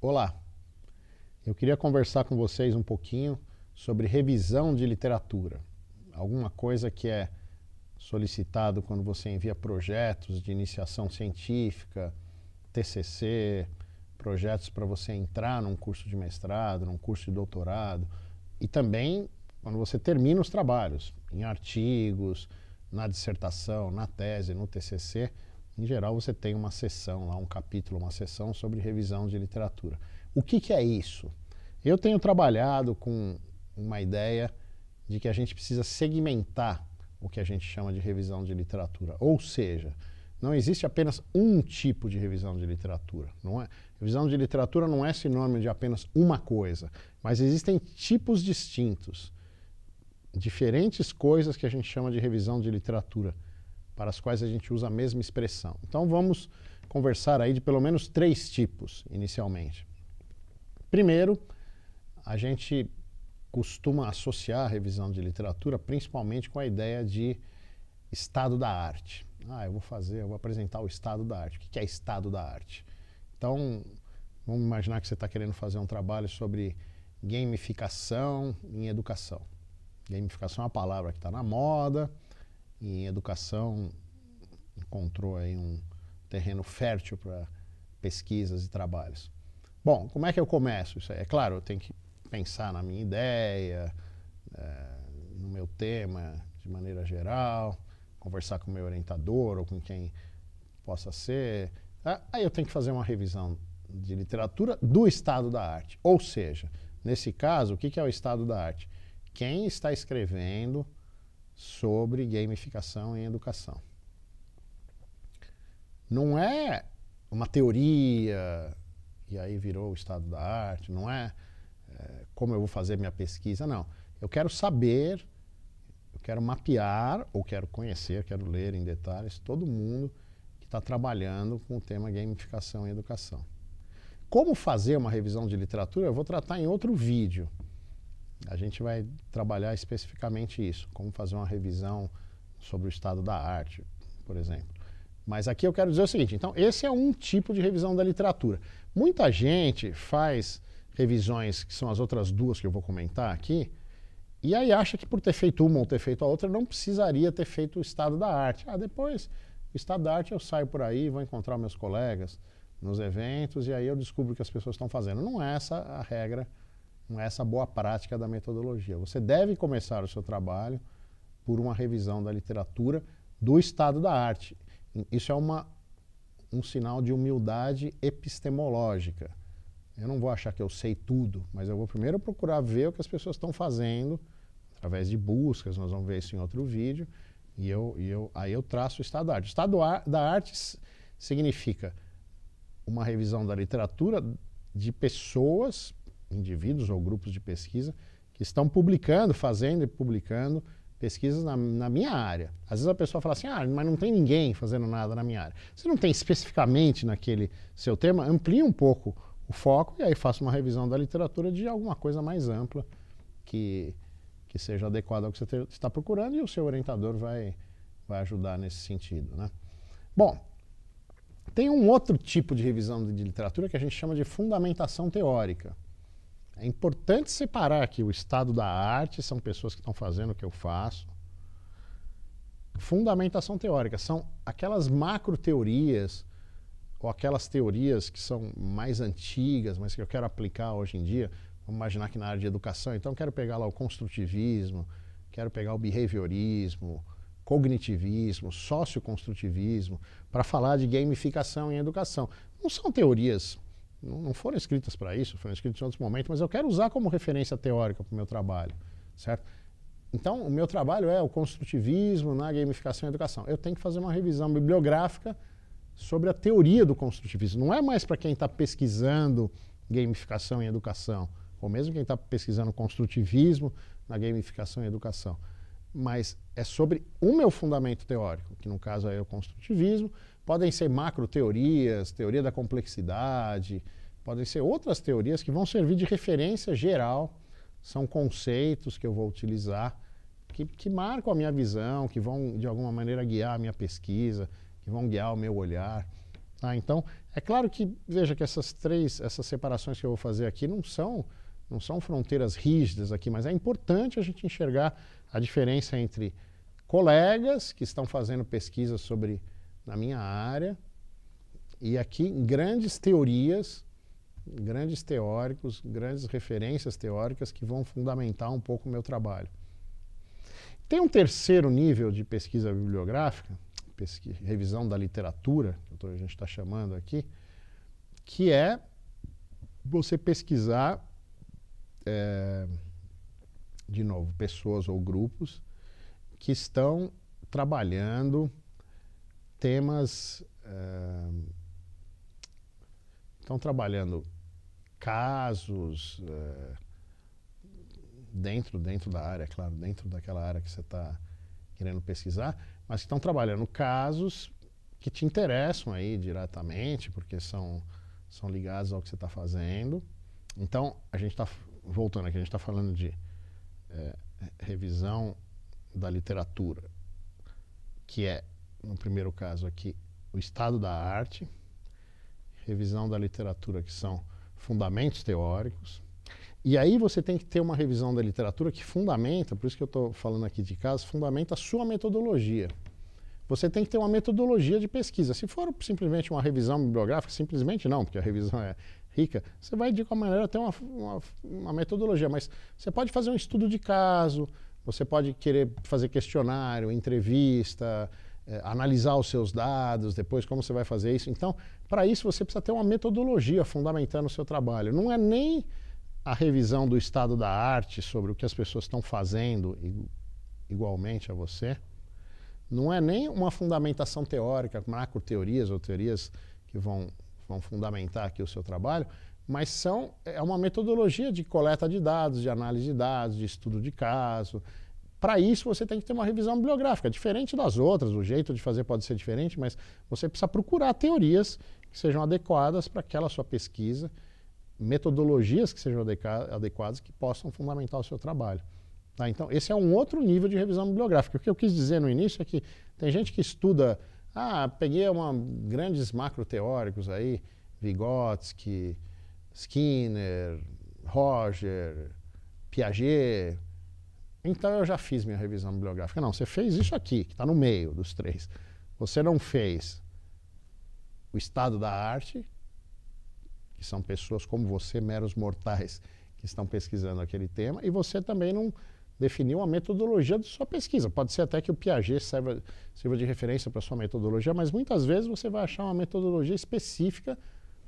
Olá, eu queria conversar com vocês um pouquinho sobre revisão de literatura. Alguma coisa que é solicitado quando você envia projetos de iniciação científica, TCC, projetos para você entrar num curso de mestrado, num curso de doutorado, e também quando você termina os trabalhos, em artigos, na dissertação, na tese, no TCC. Em geral, você tem uma seção lá, um capítulo, uma seção sobre revisão de literatura. O que é isso? Eu tenho trabalhado com uma ideia de que a gente precisa segmentar o que a gente chama de revisão de literatura. Ou seja, não existe apenas um tipo de revisão de literatura. Não é? Revisão de literatura não é sinônimo de apenas uma coisa, mas existem tipos distintos, diferentes coisas que a gente chama de revisão de literatura, para as quais a gente usa a mesma expressão. Então vamos conversar aí de pelo menos 3 tipos, inicialmente. Primeiro, a gente costuma associar a revisão de literatura principalmente com a ideia de estado da arte. Eu vou apresentar o estado da arte. O que é estado da arte? Então, vamos imaginar que você está querendo fazer um trabalho sobre gamificação em educação. Gamificação é uma palavra que está na moda, e em educação encontrou aí um terreno fértil para pesquisas e trabalhos. Bom, como é que eu começo isso aí? É claro, eu tenho que pensar na minha ideia, no meu tema de maneira geral, conversar com o meu orientador ou com quem possa ser. Aí eu tenho que fazer uma revisão de literatura do estado da arte. Ou seja, nesse caso, o que é o estado da arte? Quem está escrevendo sobre gamificação em educação. Não é uma teoria e aí virou o estado da arte, não é como eu vou fazer minha pesquisa, não. Eu quero saber, eu quero mapear, ou quero conhecer, quero ler em detalhes todo mundo que está trabalhando com o tema gamificação em educação. Como fazer uma revisão de literatura, eu vou tratar em outro vídeo. A gente vai trabalhar especificamente isso, como fazer uma revisão sobre o estado da arte, por exemplo. Mas aqui eu quero dizer o seguinte, então esse é um tipo de revisão da literatura. Muita gente faz revisões, que são as outras duas que eu vou comentar aqui, e aí acha que por ter feito uma ou ter feito a outra, não precisaria ter feito o estado da arte. Depois, o estado da arte eu saio por aí, vou encontrar meus colegas nos eventos, e aí eu descubro o que as pessoas estão fazendo. Não é essa a regra, não é essa boa prática da metodologia. Você deve começar o seu trabalho por uma revisão da literatura do estado da arte. Isso é um sinal de humildade epistemológica. Eu não vou achar que eu sei tudo, mas eu vou primeiro procurar ver o que as pessoas estão fazendo, através de buscas, nós vamos ver isso em outro vídeo, e aí eu traço o estado da arte. O estado da arte significa uma revisão da literatura de pessoas, indivíduos ou grupos de pesquisa que estão publicando, fazendo e publicando pesquisas na minha área. Às vezes a pessoa fala assim, mas não tem ninguém fazendo nada na minha área. Se não tem especificamente naquele seu tema, amplie um pouco o foco e aí faça uma revisão da literatura de alguma coisa mais ampla que seja adequada ao que você está procurando, e o seu orientador vai ajudar nesse sentido, né? Bom, tem um outro tipo de revisão de literatura que a gente chama de fundamentação teórica. É importante separar aqui o estado da arte, são pessoas que estão fazendo o que eu faço. Fundamentação teórica são aquelas macro teorias ou aquelas teorias que são mais antigas, mas que eu quero aplicar hoje em dia. Vamos imaginar que na área de educação, então eu quero pegar lá o construtivismo, quero pegar o behaviorismo, cognitivismo, socioconstrutivismo, para falar de gamificação em educação. Não são teorias, não foram escritas para isso, foram escritas em outros momentos, mas eu quero usar como referência teórica para o meu trabalho, certo? Então, o meu trabalho é o construtivismo na gamificação em educação. Eu tenho que fazer uma revisão bibliográfica sobre a teoria do construtivismo. Não é mais para quem está pesquisando gamificação em educação, ou mesmo quem está pesquisando construtivismo na gamificação em educação, mas é sobre o meu fundamento teórico, que no caso é o construtivismo. Podem ser macro teorias, teoria da complexidade, podem ser outras teorias que vão servir de referência geral, são conceitos que eu vou utilizar, que marcam a minha visão, que vão de alguma maneira guiar a minha pesquisa, que vão guiar o meu olhar. Tá? Então, é claro que, veja que essas separações que eu vou fazer aqui não são fronteiras rígidas aqui, mas é importante a gente enxergar a diferença entre colegas que estão fazendo pesquisa na minha área e aqui grandes teorias, grandes teóricos, grandes referências teóricas que vão fundamentar um pouco o meu trabalho. Tem um terceiro nível de pesquisa bibliográfica, revisão da literatura, que a gente está chamando aqui, que é você pesquisar, de novo, pessoas ou grupos que estão trabalhando temas, estão trabalhando casos dentro da área, claro, dentro daquela área que você está querendo pesquisar, mas que estão trabalhando casos que te interessam aí diretamente, porque são ligados ao que você está fazendo. Então, a gente está, voltando aqui, a gente está falando de revisão da literatura, que é, no primeiro caso aqui, o estado da arte, revisão da literatura, que são fundamentos teóricos. E aí você tem que ter uma revisão da literatura que fundamenta, por isso que eu estou falando aqui de casos, fundamenta a sua metodologia. Você tem que ter uma metodologia de pesquisa. Se for simplesmente uma revisão bibliográfica, simplesmente não, porque a revisão é rica, você vai de qualquer maneira ter uma metodologia, mas você pode fazer um estudo de caso, você pode querer fazer questionário, entrevista, analisar os seus dados, depois como você vai fazer isso. Então, para isso você precisa ter uma metodologia fundamentando o seu trabalho. Não é nem a revisão do estado da arte sobre o que as pessoas estão fazendo igualmente a você, não é nem uma fundamentação teórica, macro-teorias ou teorias que vão fundamentar aqui o seu trabalho, mas é uma metodologia de coleta de dados, de análise de dados, de estudo de caso. Para isso você tem que ter uma revisão bibliográfica, diferente das outras, o jeito de fazer pode ser diferente, mas você precisa procurar teorias que sejam adequadas para aquela sua pesquisa, metodologias que sejam adequadas que possam fundamentar o seu trabalho. Tá? Então, esse é um outro nível de revisão bibliográfica. O que eu quis dizer no início é que tem gente que estuda, peguei grandes macro-teóricos aí, Vygotsky, Skinner, Roger, Piaget, então eu já fiz minha revisão bibliográfica. Não, você fez isso aqui, que está no meio dos três. Você não fez o estado da arte, que são pessoas como você, meros mortais, que estão pesquisando aquele tema, e você também não definiu a metodologia de sua pesquisa. Pode ser até que o Piaget sirva de referência para a sua metodologia, mas muitas vezes você vai achar uma metodologia específica.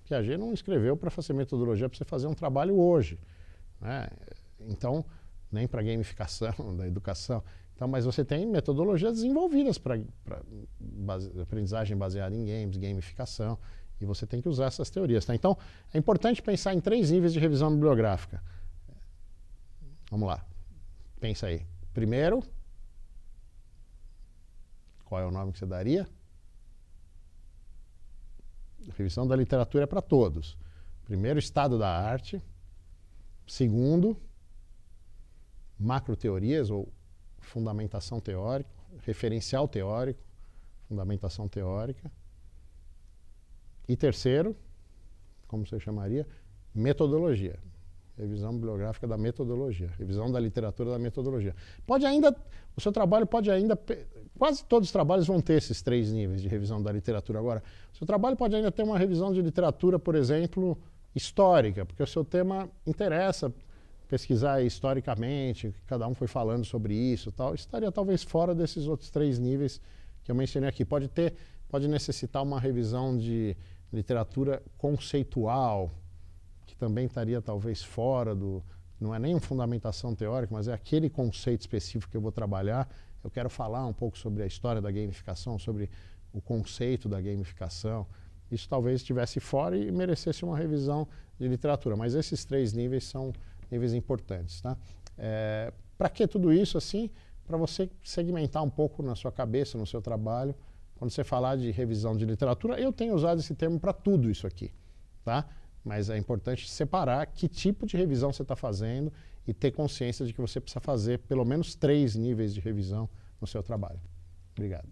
Piaget não escreveu para fazer metodologia para você fazer um trabalho hoje, né? Então, nem para gamificação da educação. Então, mas você tem metodologias desenvolvidas para aprendizagem baseada em games, gamificação, e você tem que usar essas teorias. Tá? Então, é importante pensar em 3 níveis de revisão bibliográfica. Vamos lá. Pensa aí. Primeiro, qual é o nome que você daria? Revisão da literatura é para todos. Primeiro, estado da arte. Segundo, macroteorias ou fundamentação teórica, referencial teórico, fundamentação teórica. E terceiro, como você chamaria? Metodologia. Revisão bibliográfica da metodologia. Revisão da literatura da metodologia. O seu trabalho pode ainda... Quase todos os trabalhos vão ter esses 3 níveis de revisão da literatura. Agora, o seu trabalho pode ainda ter uma revisão de literatura, por exemplo, histórica, porque o seu tema interessa pesquisar historicamente, cada um foi falando sobre isso e tal. Estaria talvez fora desses outros 3 níveis que eu mencionei aqui. Pode necessitar uma revisão de literatura conceitual, que também estaria talvez fora não é nem uma fundamentação teórica, mas é aquele conceito específico que eu vou trabalhar. Eu quero falar um pouco sobre a história da gamificação, sobre o conceito da gamificação. Isso talvez estivesse fora e merecesse uma revisão de literatura, mas esses 3 níveis são níveis importantes. Tá? Para que tudo isso? Assim, para você segmentar um pouco na sua cabeça, no seu trabalho. Quando você falar de revisão de literatura, eu tenho usado esse termo para tudo isso aqui, tá? Mas é importante separar que tipo de revisão você está fazendo e ter consciência de que você precisa fazer pelo menos 3 níveis de revisão no seu trabalho. Obrigado.